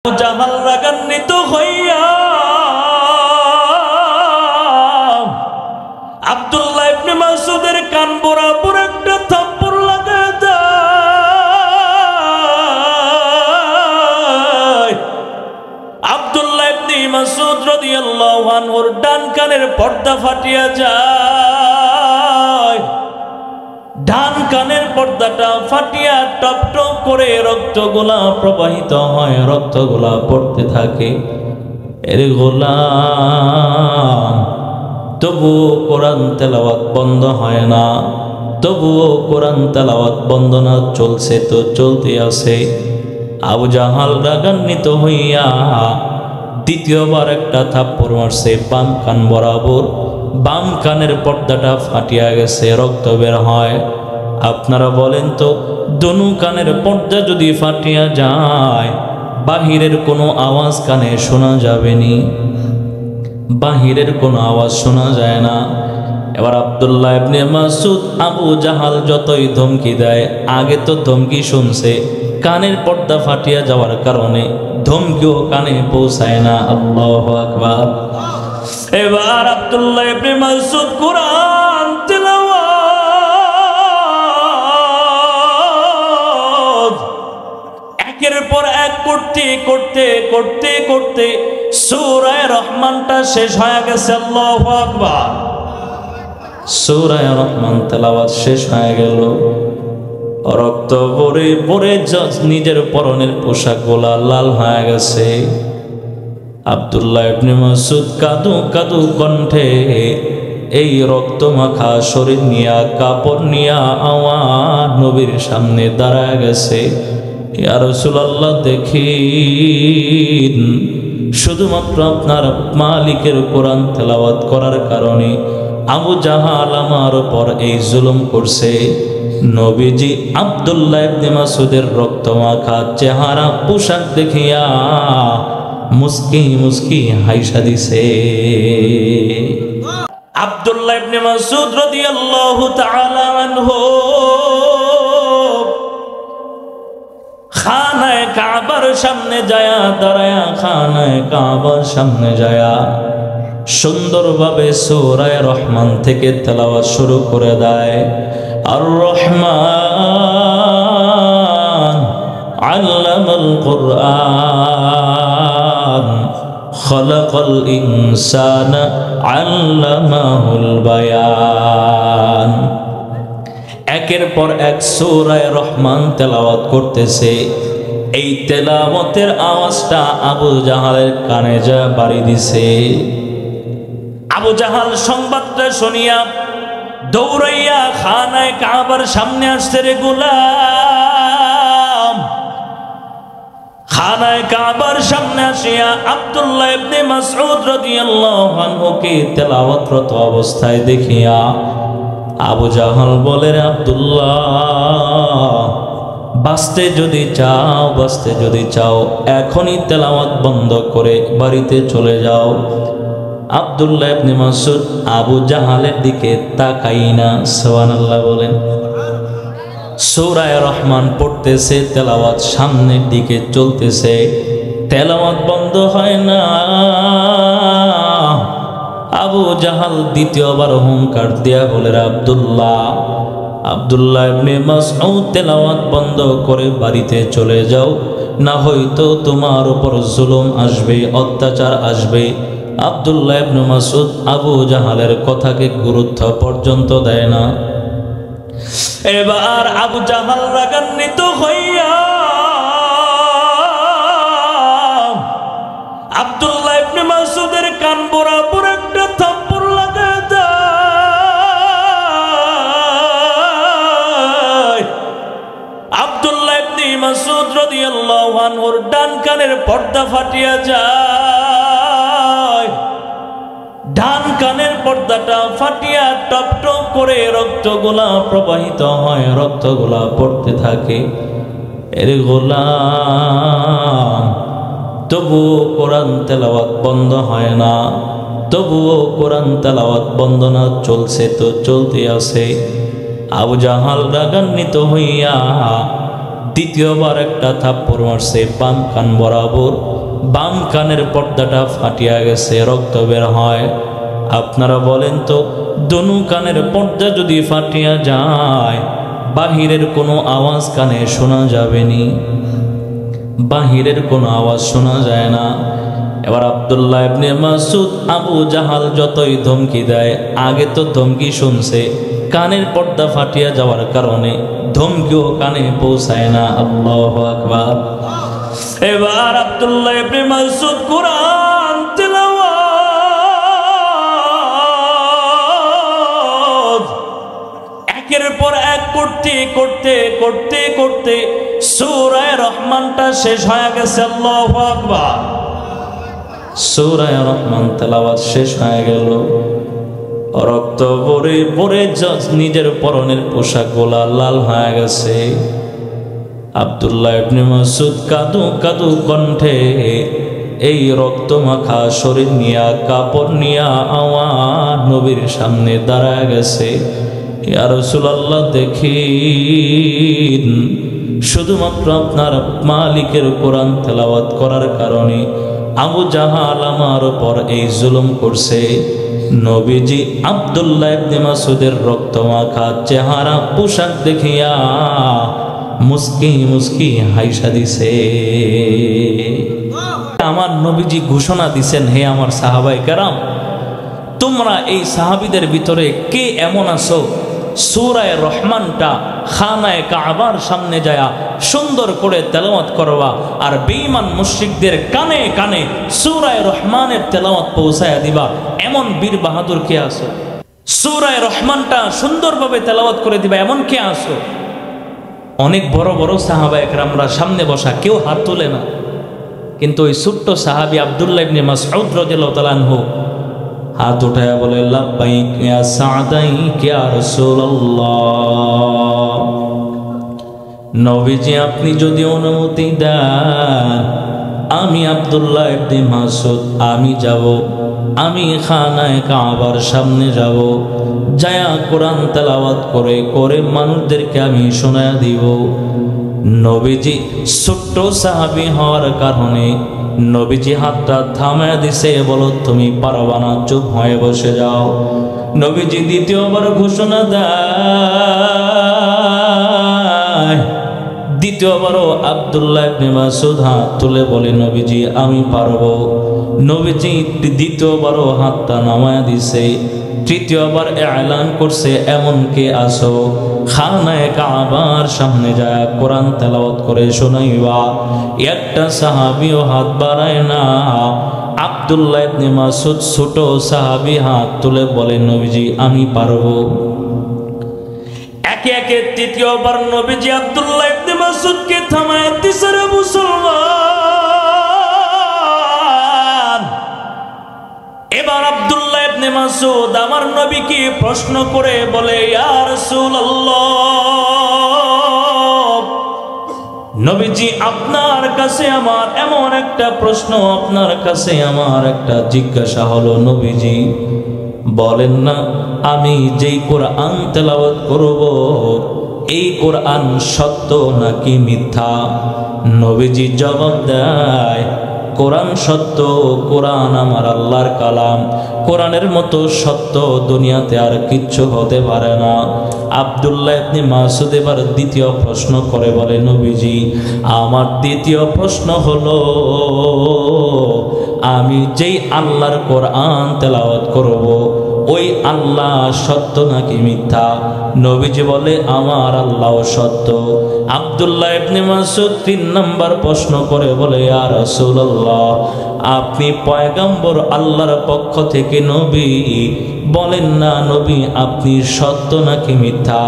আবু জাহাল রাগান্বিত হইয়া আব্দুল্লাহ ইবনে মাসউদের কান বরাবর একটা থাপ্পড় লাগায় দেয়। আব্দুল্লাহ ইবনে মাসউদ রাদিয়াল্লাহু আনহুর ডান কানের পর্দা ফাটিয়া যায়। ডান কানের পর্দাটা ফাটিয়া টপ টপ করে রক্তগুলা প্রবাহিত হয়, রক্তগুলা পড়তে থাকে। এর গোলাম তবুও কোরআন তেলাওয়াত বন্ধ হয় না, তবুও কোরআন তেলাওয়াত বন্ধ না, চলছে তো চলতে আছে। আবু জাহাল রাগান্বিত হইয়া দ্বিতীয়বার একটা থাপ্পড় মারছে বাম কান বরাবর। বাম কানের পর্দাটা ফাটিয়া গেছে, রক্ত বের হয়। আপনারা বলেন তো, দোনো কানের পর্দা যদি ফাটিয়া যায়, বাহিরের কোনো আওয়াজ কানে শোনা যাবে নি? বাহিরের কোনো আওয়াজ শোনা যায় না। এবার আব্দুল্লাহ ইবনে মাসউদ আবু জাহাল যতই ধমকি দেয়, আগে তো ধমকি শুনছে, কানের পর্দা ফাটিয়া যাওয়ার কারণে ধমকিও কানে পৌঁছায় না। আল্লাহু আকবার। এবার আব্দুল্লাহ ইবনে মাসউদ কোরআন তেলাওয়াত একের পর এক করতে করতে করতে করতে সূরা রহমানটা শেষ হয়ে গেছে। আল্লাহু আকবার। সূরা রহমান তেলাওয়াত শেষ হয়ে গেল, রক্ত পরে পরে নিজের পরনের পোশাকগুলা লাল হয়ে গেছে। আব্দুল্লাহ ইবনে মাসউদ কাঁদু কাঁদু কণ্ঠে এই রক্ত মাখা শরীর নিয়া কাপড় নিয়া আমার নবীর সামনে দাঁড়ায় গেছে। ইয়া রাসূলুল্লাহ, দেখিন, শুধুমাত্র আপনার মালিকের কোরআন তেলাওয়াত করার কারণে আবু জাহাল আমার উপর এই জুলুম করছে। নবীজি আব্দুল্লাহ ইবনে মাসউদের রক্ত মাখা চেহারা পোশাক দেখিয়া মুস্কি মুস্কি হাইসা দিছে। আব্দুল্লাহ ইবনে মাসউদ রাদিয়াল্লাহু তাআলা আনহু খানায়ে কাবার সামনে যায়া দাঁড়ায়া, খানায়ে কাবার সামনে যায়া সুন্দরভাবে সূরা রহমান থেকে তেলাওয়াত শুরু করে দেয়। আর রহমান আল্লামাল কুরআন খলাকাল ইনসানা আল্লামাহুল বায়ান। একের পর এক সূরা রহমান তেলাওয়াত করতেছে। এই তেলাওয়াতের আওয়াজটা আবু জাহালের কানে যা বাড়ি দিছে। আবু জাহাল সংবাদটা শুনিয়া দৌড়াইয়া খানায়ে কাবার সামনে আসছে। রে গোলাম, খানায়ে কাবার সামনে আসিয়া আব্দুল্লাহ ইবনে মাসউদ রাদিয়াল্লাহু আনহুকে তেলাওয়াতরত অবস্থায় দেখিয়া আবু জাহাল বলে, রে আব্দুল্লাহ, বাঁচতে যদি চাও, বাঁচতে যদি চাও, এখনই তেলাওয়াত বন্ধ করে বাড়িতে চলে যাও। আব্দুল্লাহ ইবনে মাসউদ আবু জাহালের দিকে তাকাই না। সুবহানাল্লাহ বলেন। সূরা রহমান পড়তেছে, তেলাওয়াত সামনের দিকে চলতেছে, তেলাওয়াত বন্ধ হয় না। আবু জাহাল দ্বিতীয়বার হুঙ্কার দিয়া বলে, আব্দুল্লাহ, আব্দুল্লাহ ইবনে মাসউদ, তেলাওয়াত বন্ধ করে বাড়িতে চলে যাও, না হয়তো তোমার উপর জুলুম আসবে, অত্যাচার আসবে। আব্দুল্লাহ ইবনে মাসউদ আবু জাহালের কথাকে গুরুত্ব পর্যন্ত দেয় না। এবার আবু জাহাল রাগান্বিত হইয়া আব্দুল্লাহ ইবনে মাসউদের কান বরাবর একটা থাপ্পড় লাগায় দেয়। আব্দুল্লাহ ইবনে মাসউদ রাদিয়াল্লাহু আনহুর ডান কানের পর্দা ফাটিয়া যায়। ডান কানের পর্দাটা ফাটিয়া টপ টপ করে রক্তগুলা প্রবাহিত হয়, রক্তগুলা পড়তে থাকে। এর গোলাম তবুও কোরআন তেলাওয়াত বন্ধ হয় না, তবুও কোরআন তেলাওয়াত বন্ধ না, চলছে তো চলতে আছে। আবু জাহাল রাগান্বিত হইয়া দ্বিতীয়বার একটা থাপ্পড় মারছে বাম কান বরাবর, বাম কানের পর্দাটা ফাটিয়া গেছে, রক্ত বের হয়। আপনারা বলেন তো, দোনো কানের পর্দা যদি ফাটিয়া যায়, বাহিরের কোনো আওয়াজ কানে শোনা যাবে নি, বাহিরের কোনো আওয়াজ শোনা যায় না। এবার আব্দুল্লাহ ইবনে মাসউদ আবু জাহাল যতই ধমকি দেয়, আগে তো ধমকি শুনছে, কানের পর্দা ফাটিয়া যাওয়ার কারণে ধমকিও কানে পৌঁছায় না। আল্লাহু আকবার। এবার আব্দুল্লাহ ইবনে মাসউদ কুরআন তেলাওয়াত একের পর এক করতে করতে করতে করতে সূরা রহমানটা শেষ হয়ে গেছে। আল্লাহু আকবার। সূরা রহমান তেলাওয়াত শেষ হয়ে গেল, রক্ত পরে পরে নিজের পরনের পোশাকগুলা লাল হয়ে গেছে। আব্দুল্লাহ ইবনে মাসউদ কাঁদু কাঁদু কণ্ঠে এই রক্ত মাখা শরীর নিয়া কাপড় নিয়া আমার নবীর সামনে দাঁড়ায় গেছে। ইয়া রাসূলুল্লাহ, দেখিন, শুধুমাত্র আপনার মালিকের কোরআন তেলাওয়াত করার কারণে আবু জাহাল আমার উপর এই জুলুম করছে। নবীজি আব্দুল্লাহ ইবনে মাসউদের রক্তমাখা চেহারা পোশাক দেখিয়া মুস্কি মুস্কি হাইসা দিছে। আমার নবীজি ঘোষণা দিছেন, হে আমার সাহাবায়ে কেরাম, তোমরা এই সাহাবীদের ভিতরে কে এমন আছো সূরা রহমানটা খানায়ে কাবার সামনে যায় সুন্দর করে তেলাওয়াত করবা, আর বেঈমান মুশরিকদের কানে কানে সূরা রহমানের তেলাওয়াত পৌঁছায়া দিবা, এমন বীর বাহাদুর কে আছো? সূরা রহমানটা সুন্দরভাবে তেলাওয়াত করে দিবা, এমন কে আছো? অনেক বড় বড় সাহাবায়ে কেরামরা সামনে বসা, কেউ হাত তোলে না, কিন্তু ওই ছোট্ট সাহাবী আব্দুল্লাহ ইবনে মাসউদ রাদিয়াল্লাহু তাআলা আনহু হাত উঠায়া বলে, লাব্বাইক ইয়া সাদাইক ইয়া রাসূলুল্লাহ, নবীজি আপনি যদি অনুমতি দেন আমি আব্দুল্লাহ ইবনে মাসউদ আমি যাব, আমি খানায়ে কাবার সামনে যাব, যায়া কোরআন তেলাওয়াত করে করে মানুষদেরকে আমি শোনায়া দিব। নবীজি ছোট্ট সাহাবী হওয়ার কারণে নবীজি হাতটা থামায়া দিছে, বলো তুমি পারবা না, চুপ হয়ে বসে যাও। নবীজি দ্বিতীয়বার ঘোষণা দেয়, দ্বিতীয়বারও আব্দুল্লাহ ইবনে মাসউদ হাত তুলে বলে, নবীজি আমি পারবো। নবীজি দ্বিতীয়বারও হাতটা নামায়া দিছে। তৃতীয়বার এলান করছে, এমন কে আসো খানায়ে কাবার সামনে যায় কোরআন তেলাওয়াত করে শোনাইবা। একটা সাহাবীও হাত বাড়ায় না। আব্দুল্লাহ ইবনে মাসউদ ছোট সাহাবী হাত তুলে বলে, নবীজি আমি পারবো। একে একে তৃতীয়বার নবীজি আব্দুল্লাহ ইবনে মাসউদকে থামায় দিছে। রে মুসলমান, এবার আব্দুল্লাহ ইবনে মাসউদ আমার নবীকে প্রশ্ন করে বলে, ইয়া রাসূলুল্লাহ, নবীজি আপনার কাছে আমার এমন একটা প্রশ্ন, আপনার কাছে আমার একটা জিজ্ঞাসা হলো, নবীজি বলেন না আমি যেই কোরআন তেলাওয়াত করব এই কোরআন সত্য নাকি মিথ্যা? নবীজি জবাব দেয়, কোরআন সত্য, কোরআন আমার আল্লাহর কালাম, কোরআনের মতো সত্য দুনিয়াতে আর কিচ্ছু হতে পারে না। আব্দুল্লাহ ইবনে মাসউদ এবার দ্বিতীয় প্রশ্ন করে বলে, নবীজি আমার দ্বিতীয় প্রশ্ন হলো, আমি যেই আল্লাহর কোরআন তেলাওয়াত করব ওই আল্লাহ সত্য নাকি মিথ্যা? নবীজি বলে, আমার আল্লাহ সত্য। আব্দুল্লাহ ইবনে মাসউদ ৩ নম্বর প্রশ্ন করে বলে, ইয়া রাসূলুল্লাহ, আপনি পয়গম্বর আল্লাহর পক্ষ থেকে নবী, বলেন না নবী আপনি সত্য নাকি মিথ্যা?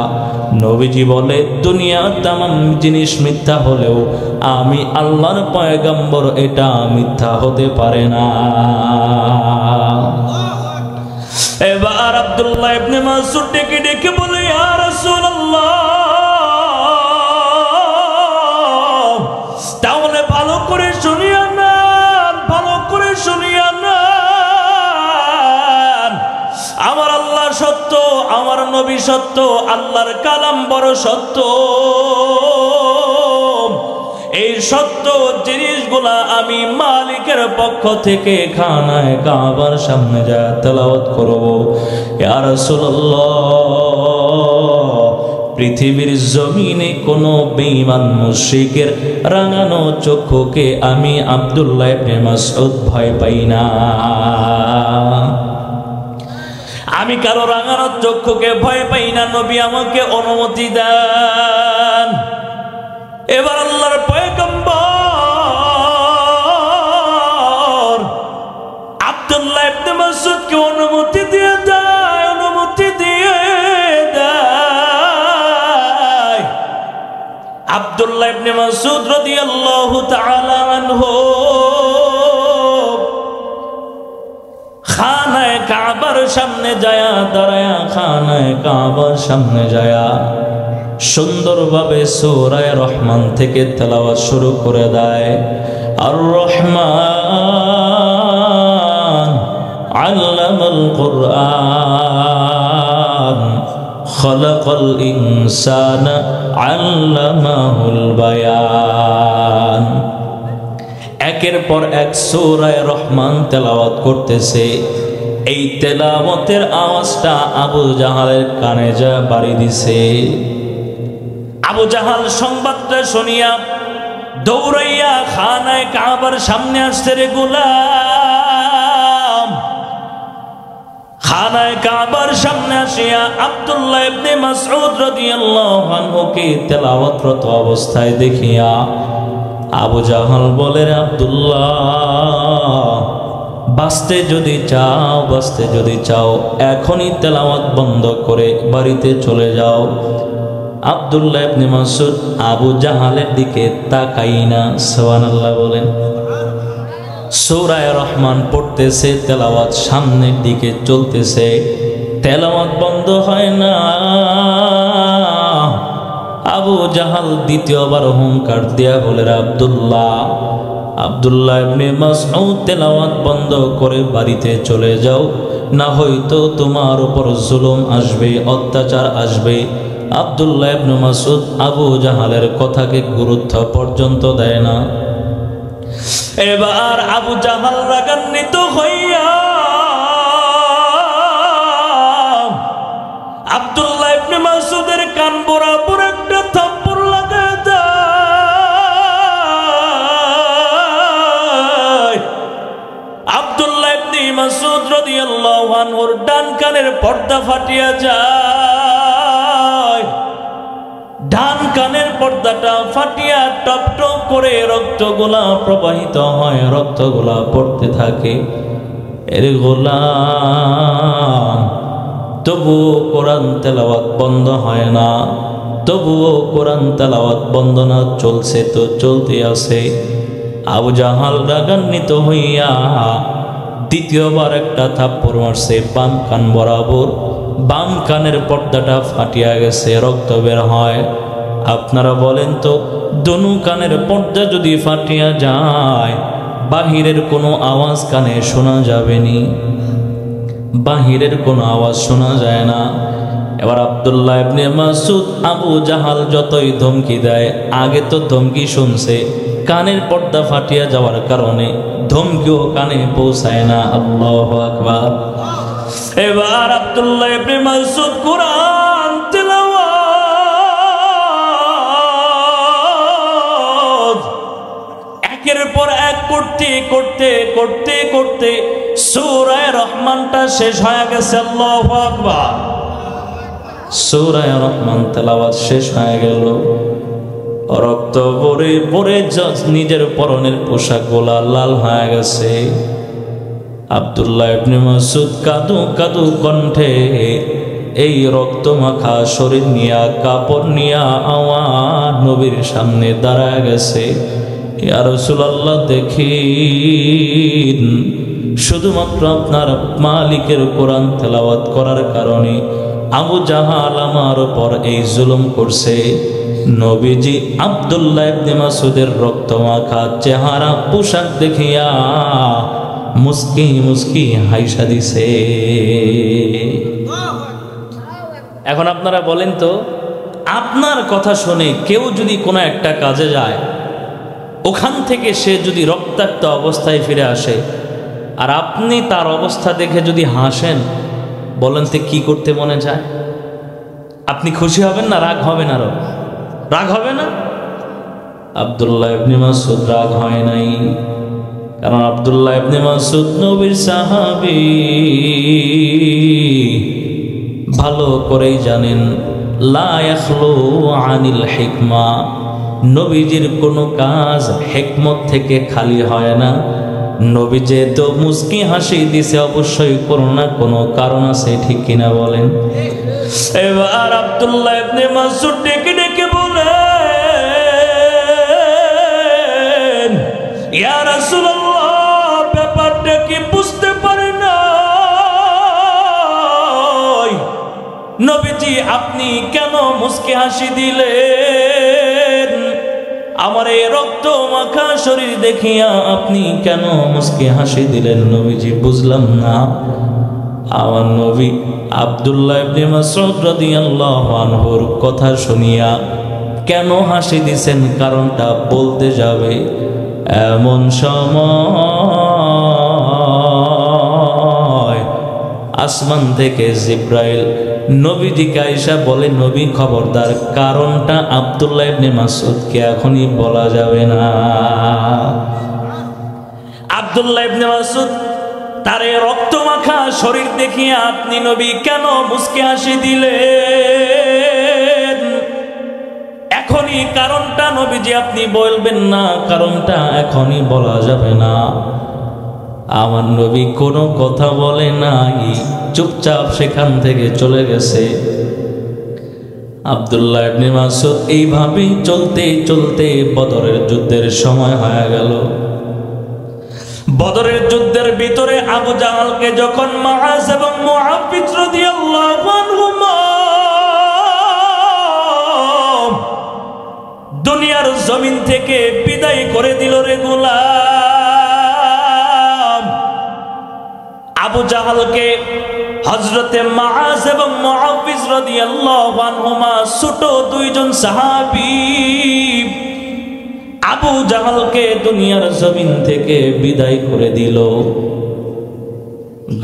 নবীজি বলে, দুনিয়ার তামাম জিনিস মিথ্যা হলেও আমি আল্লাহর পয়গম্বর এটা মিথ্যা হতে পারে না। এবার আব্দুল্লাহ ইবনে মাসউদ ডেকে ডেকে বলে, ইয়া রাসূলুল্লাহ, তাহলে ভালো করে শুনিয়া নেন, ভালো করে শুনিয়া নেন, আমার আল্লাহ সত্য, আমার নবী সত্য, আল্লাহর কালাম বড় সত্য। এই সত্য জিনিসগুলা আমি মালিকের পক্ষ থেকে খানায় কাবার সামনে যা তেলাওয়াত করব। ইয়া রাসূলুল্লাহ, পৃথিবীর জমিনে কোনো বেঈমান মুশরিকের রাঙানো চক্ষুকে আমি আব্দুল্লাহ ইবনে মাসউদ ভয় পাই না। আমি কারো রাঙানো চক্ষুকে ভয় পাই না। নবী আমাকে অনুমতি দেন। এবার আল্লাহর পয়গম্বর আব্দুল্লাহ ইবনে মাসউদকে অনুমতি দিয়ে দেয়, অনুমতি দিয়ে দেয়। আব্দুল্লাহ ইবনে মাসউদ রাদিয়াল্লাহু তাআলা আনহু খানায় কাবার সামনে যায়া দাঁড়ায়া, খানায় কাবার সামনে যায়া সুন্দরভাবে সূরা রহমান থেকে তেলাওয়াত শুরু করে দেয়। আর রহমান আল্লামাল কুরআন খালাকাল ইনসানা আল্লামাহুল বায়ান। একের পর এক সূরা রহমান তেলাওয়াত করতেছে। এই তেলাওয়াতের আওয়াজটা আবু জাহালের কানে যা বাড়ি দিছে। আবু জাহাল সংবাদটা শুনিয়া দৌড়াইয়া খানায় কাবার সামনে আসছে। রে গোলাম, খানায় কাবার সামনে আসিয়া আব্দুল্লাহ ইবনে মাসউদ রাদিয়াল্লাহু আনহুকে তেলাওয়াতরত অবস্থায় দেখিয়া আবু জাহাল বলে, রে আব্দুল্লাহ, বাঁচতে যদি চাও, বাঁচতে যদি চাও, এখনই তেলাওয়াত বন্ধ করে বাড়িতে চলে যাও। আব্দুল্লাহ ইবনে মাসউদ আবু জাহালের দিকে তাকাই না। সুবহানাল্লাহ বলেন। সূরা রহমান পড়তেছে, তেলাওয়াত সামনের দিকে চলতেছে, তেলাওয়াত বন্ধ হয় না। আবু জাহাল দ্বিতীয়বার হুঙ্কার দিয়া বলে, আব্দুল্লাহ, আব্দুল্লাহ ইবনে মাসউদ তেলাওয়াত বন্ধ করে বাড়িতে চলে যাও, না হয়তো তোমার উপর জুলুম আসবে, অত্যাচার আসবে। আব্দুল্লাহ ইবনে মাসউদ আবু জাহালের কথাকে গুরুত্ব পর্যন্ত দেয় না। এবার আবু জাহাল রাগান্বিত হইয়া আব্দুল্লাহ ইবনে মাসউদের কান বরাবর একটা থাপ্পড় লাগায় দেয়। আব্দুল্লাহ ইবনে মাসউদ রাদিয়াল্লাহু আনহুর ডান কানের পর্দা ফাটিয়া যায়। ডান কানের পর্দাটা ফাটিয়া টপ টপ করে রক্তগুলা প্রবাহিত হয়, রক্তগুলা পড়তে থাকে। এর গোলাম, তবুও কোরআন তেলাওয়াত বন্ধ হয় না, তবুও কোরআন তেলাওয়াত বন্ধ না, চলছে তো চলতে আছে। আবু জাহাল রাগান্বিত হইয়া দ্বিতীয়বার একটা থাপ্পড় মারছে বাম কান বরাবর। বাম কানের পর্দাটা ফাটিয়া গেছে, রক্ত বের হয়। আপনারা বলেন তো, দোনো কানের পর্দা যদি ফাটিয়া যায়, বাহিরের কোনো আওয়াজ কানে শোনা যাবে নি? বাহিরের কোনো আওয়াজ শোনা যায় না। এবার আব্দুল্লাহ ইবনে মাসউদ আবু জাহাল যতই ধমকি দেয়, আগে তো ধমকি শুনছে, কানের পর্দা ফাটিয়া যাওয়ার কারণে ধমকিও কানে পৌঁছায় না। আল্লাহু আকবার। এবার আব্দুল্লাহ ইবনে মাসউদ কোরআন তেলাওয়াত একের পর এক করতে করতে করতে করতে সূরা রহমানটা শেষ হয়ে গেছে। আল্লাহু আকবার। সূরা রহমান তেলাওয়াত শেষ হয়ে গেল। রক্ত পরে পরে নিজের পরনের পোশাকগুলা লাল হয়ে গেছে। আব্দুল্লাহ ইবনে মাসউদ কাঁদু কাঁদু কণ্ঠে এই রক্ত মাখা শরীর নিয়া, কাপড় নিয়া আমার নবীর সামনে দাঁড়ায় গেছে। ইয়া রাসূলুল্লাহ, দেখিন, শুধুমাত্র আপনার মালিকের কোরআন তেলাওয়াত করার কারণে আবু জাহাল আমার উপর এই জুলুম করছে। নবীজি আব্দুল্লাহ ইবনে মাসউদের রক্তমাখা চেহারা পোশাক দেখিয়া মুস্কি মুস্কি হাইসা দিছে। এখন আপনারা বলেন তো, আপনার কথা শুনে কেউ যদি কোনো একটা কাজে যায়, ওখান থেকে সে যদি রক্তাক্ত অবস্থায় ফিরে আসে আর আপনি তার অবস্থা দেখে যদি হাসেন, বলেন তো কি করতে মনে যায়? আপনি খুশি হবেন না রাগ হবে না? রাগ হবে না? আব্দুল্লাহ ইবনে মাসউদ রাগ হয় নাই, কারণ আব্দুল্লাহ ইবনে মাসউদ নবীর সাহাবী, ভালো করেই জানেন লা ইয়াখলু আনিল হিকমা, নবীজির কোনো কাজ হিকমত থেকে খালি হয় না। নবী যেহেতু মুস্কি হাসি দিছে, অবশ্যই কোনো না কোনো কারণ আছে, ঠিক কিনা বলেন? এবার আব্দুল্লাহ ইবনে মাসউদ ডেকে ডেকে বলেন, ইয়া রাসূলুল্লাহ, ব্যাপারটা কি বুঝতে পারি না নবীজি, আপনি কেন মুস্কি হাসি দিলেন? আমার এই রক্ত মাখা শরীর দেখিয়া আপনি কেন মুস্কি হাসি দিলেন? নবীজি, বুঝলাম না। আমার নবী আব্দুল্লাহ ইবনে মাসউদ রাদিয়াল্লাহু আনহুর কথা শুনিয়া কেন হাসি দিছেন কারণটা বলতে যাবে, এমন সময় আসমান থেকে জিব্রাইল নবীজিকে আয়েশা বলে, নবী খবরদার, কারণটা আব্দুল্লাহ ইবনে মাসউদকে এখনই বলা যাবে না। আব্দুল্লাহ ইবনে মাসউদ তার রক্ত মাখা শরীর দেখিয়া আপনি নবী কেন মুস্কি হাসি দিলেন? এখনই কারণটা নবীজি আপনি বলবেন না, কারণটা এখনই বলা যাবে না। আমার নবী কোনো কথা বলে নাই, চুপচাপ সেখান থেকে চলে গেছে। আব্দুল্লাহ ইবনে মাসউদ এইভাবেই চলতে চলতে বদরের যুদ্ধের সময় হয়ে গেল। বদরের যুদ্ধের ভিতরে আবু জাহালকে যখন মুআজ এবং মুআফিজ রাদিয়াল্লাহু আনহুমা দুনিয়ার জমিন থেকে বিদায় করে দিল রে গোলাম, আবু জাহালকে হযরতে মুআজ এবং মুআফিজ রাদিয়াল্লাহু আনহুমা ছোট দুইজন সাহাবী আবু জাহালকে দুনিয়ার জমিন থেকে বিদায় করে দিল।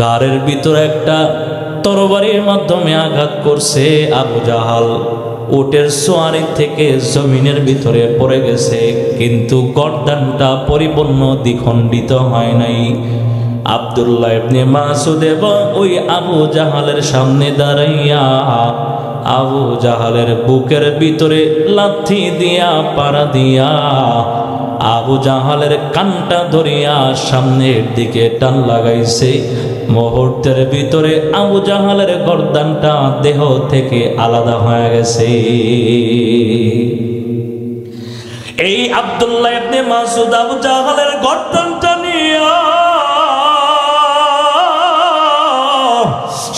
গারের ভিতরে একটা তরবারির মাধ্যমে আঘাত করছে আবু জাহাল, উটের সোয়ারি থেকে জমিনের ভিতরে পড়ে গেছে, কিন্তু গর্দানটা পরিপূর্ণ দ্বিখণ্ডিত হয় নাই। আব্দুল্লাহ ইবনে মাসউদ এবং ওই আবু জাহালের সামনে দাঁড়াইয়া আবু জাহালের বুকের ভিতরে লাথি দিয়া পাড়া দিয়া আবু জাহালের কানটা ধরিয়া সামনের দিকে টান লাগাইছে। মুহূর্তের ভিতরে আবু জাহালের গর্দানটা দেহ থেকে আলাদা হয়ে গেছে। এই আব্দুল্লাহ ইবনে মাসউদ আবু জাহালের গর্দানটা নিয়া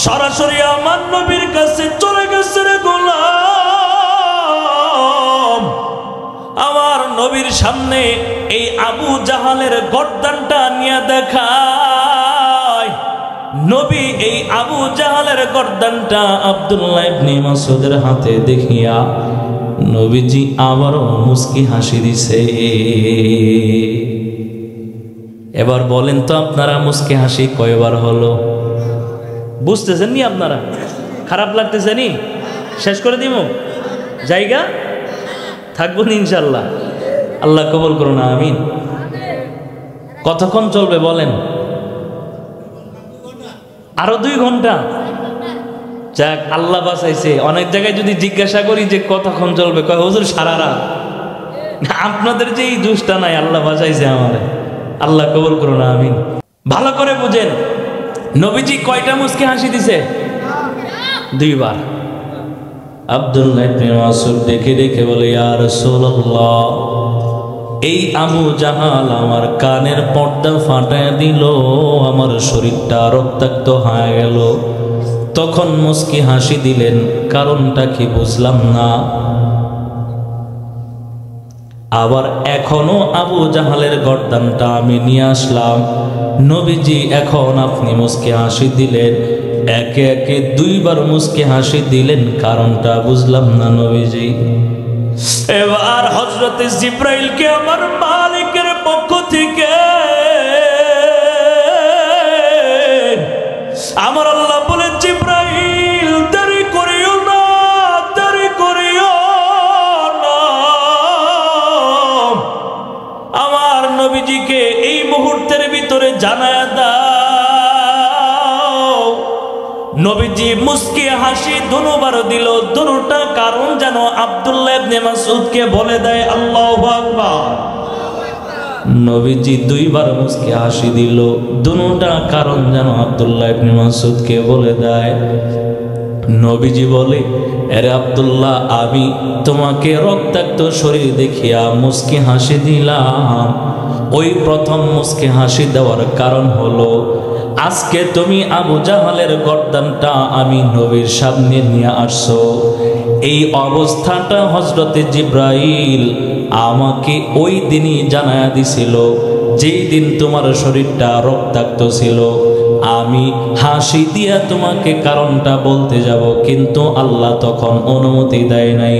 সরাসরি আমার নবীর কাছে চলে গেছে রে গোলাম। আমার নবীর সামনে এই আবু জাহালের গর্দানটা নিয়ে দেখায়। নবী এই আবু জাহালের গর্দানটা আব্দুল্লাহ ইবনে মাসউদের হাতে দেখিয়া নবীজি আবারও মুস্কি হাসি দিছে। এবার বলেন তো আপনারা, মুস্কি হাসি কয়বার হলো? বুঝতেছেন নি আপনারা? খারাপ লাগতেছে নি? শেষ করে দিব জায়গা? থাকবো না ইনশাল্লাহ? আল্লাহ কবুল করুন, আমিন। কতক্ষণ চলবে বলেন? আরো 2 ঘন্টা? যাক, আল্লাহ বাঁচাইছে। অনেক জায়গায় যদি জিজ্ঞাসা করি যে কতক্ষণ চলবে, কয় হুজুর সারা রাত। আপনাদের যে এই জুসটা নাই, আল্লাহ বাঁচাইছে আমাদের। আল্লাহ কবুল করুন, আমিন। ভালো করে বুঝেন, নবীজি কয়টা মুস্কি হাসি দিছে? 2 বার। আব্দুল্লাহ ইবনে মাসউদ দেখে দেখে বলে, ইয়া রাসূলুল্লাহ, এই আবু জাহাল আমার কানের পর্দা ফাটায় দিল, আমার শরীরটা রক্তাক্ত হয়ে গেল। তখন মুস্কি হাসি দিলেন, কারণটা কি বুঝলাম না। আবার এখনো আবু জাহালের গর্দানটা আমি নিয়ে আসলাম, নবীজি এখন আপনি মুস্কি হাসি দিলেন। একে একে 2 বার মুস্কি হাসি দিলেন, কারণটা বুঝলাম না নবীজি। এবার হযরতে জিব্রাইলকে আমার মালিক ভিতরে জানায়া দাও। নবীজি মুস্কি হাসি দুবার দিল, দুটা কারণ যেন আব্দুল্লাহ ইবনে মাসউদকে বলে দেয় আল্লাহু আকবার। নবীজি দুইবার মুস্কি হাসি দিল, দুটা কারণ যেন আব্দুল্লাহ ইবনে মাসউদকে বলে দেয়। নবীজি বলে, আরে আব্দুল্লাহ, আমি তোমাকে রক্তাক্ত শরীর দেখিয়া মুস্কি হাসি দিলাম। ওই প্রথম মুস্কি হাসি দেওয়ার কারণ হলো, আজকে তুমি আবু জাহালের গর্দানটা আমি নবীর সামনে নিয়ে আসছো। এই অবস্থাটা হযরতে জিব্রাইল আমাকে ওই দিনই জানায়া দিছিল, যেই দিন তোমার শরীরটা রক্তাক্ত ছিল। আমি হাসি দিয়া তোমাকে কারণটা বলতে যাব, কিন্তু আল্লাহ তখন অনুমতি দেয় নাই।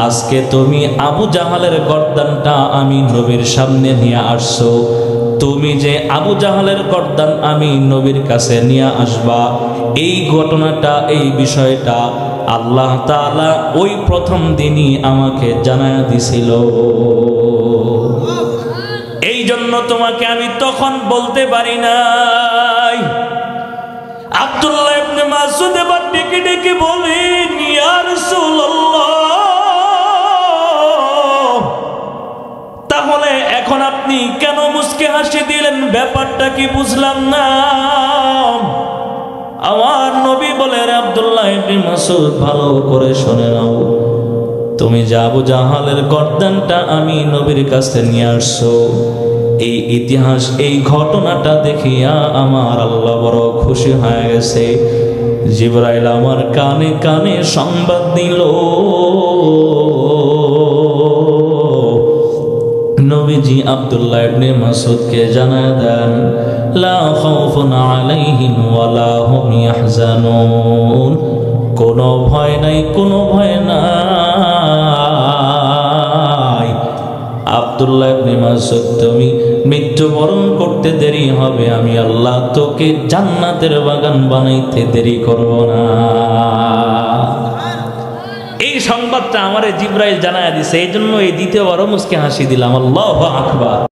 আজকে তুমি আবু জাহালের গর্দানটা আমি নবীর সামনে নিয়ে আসছো। তুমি যে আবু জাহালের গর্দান আমি নবীর কাছে নিয়ে আসবা, এই ঘটনাটা, এই বিষয়টা আল্লাহ তাআলা ওই প্রথম দিনই আমাকে জানায়া দিছিল। এই জন্য তোমাকে আমি তখন বলতে পারি নাই। আব্দুল্লাহ ইবনে মাসউদ এবার ডেকে ডেকে বলেন, ইয়া রাসূলুল্লাহ, তাহলে এখন আপনি কেন মুস্কি হাসি দিলেন? ব্যাপারটা কি বুঝলাম না। আমার নবী বলে, আব্দুল্লাহ ইবনে মাসউদ, ভালো করে শুনে নাও। তুমি যে আবু জাহালের গর্দানটা আমি নবীর কাছে নিয়ে আসছো, এই ইতিহাস, এই ঘটনাটা দেখিয়া আমার আল্লাহ বড় খুশি হয়ে গেছে। জিবরাইল আমার কানে কানে সংবাদ দিল, নবীজি আব্দুল্লাহ ইবনে মাসউদকে জানায় দেন, লা খাউফুন আলাইহিম ওয়ালা হুম ইয়াহজানুন, কোনো ভয় নাই, কোনো ভয় নাই। আব্দুল্লাহ ইবনে মাসউদ, তুমি মৃত্যুবরণ করতে দেরি হবে, আমি আল্লাহ তোকে জান্নাতের বাগান বানাইতে দেরি করব না। এই সংবাদটা আমারে জিবরাইল জানায়া দিছে, এই জন্য এই দ্বিতীয়বারও মুস্কি হাসি দিলাম। আল্লাহু আকবার।